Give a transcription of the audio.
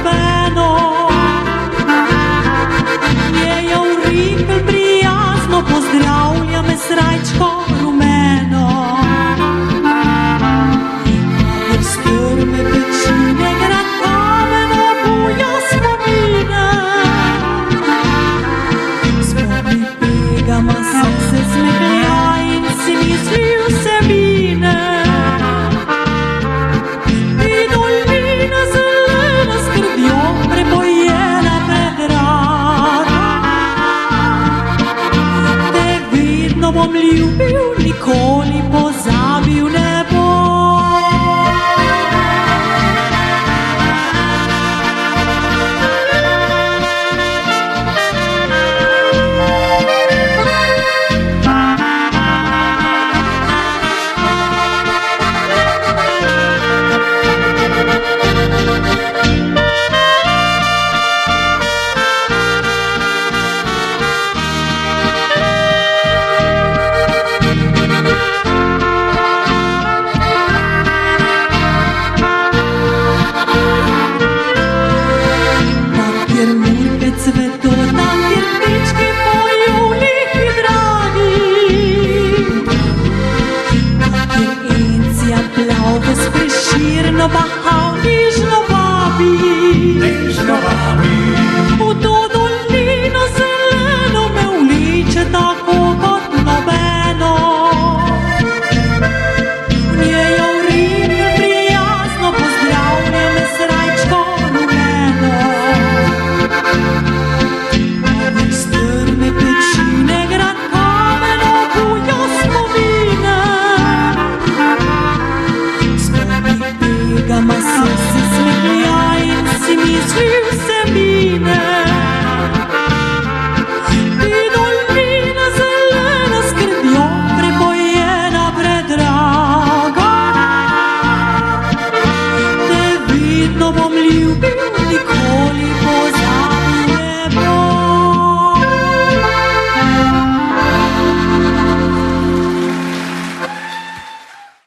nobeno. Njeja v rikel prijazno pozdravlja me srajčko rumeno. Ker strme pečine grad kamen obuja spomine. Spomni pegama se smehlja in si misli vsebine. I dolina zelena s krvjo prebojena predraga. Te vedno bom ljubil, nikoli pozabil ne bom. Širno bahal, nižno vabi, v to dolino zeleno me vliče tako kot nobeno. Njeja v rikel prijazno pozdravlja me srajčko rumeno. Poleg strme pečine grad kamen obuja spomine. Pegama se smehlja in si misli vsebine. I dolina zelena s krvjo prebojena predraga. Te vedno bom ljubil, nikoli pozabil.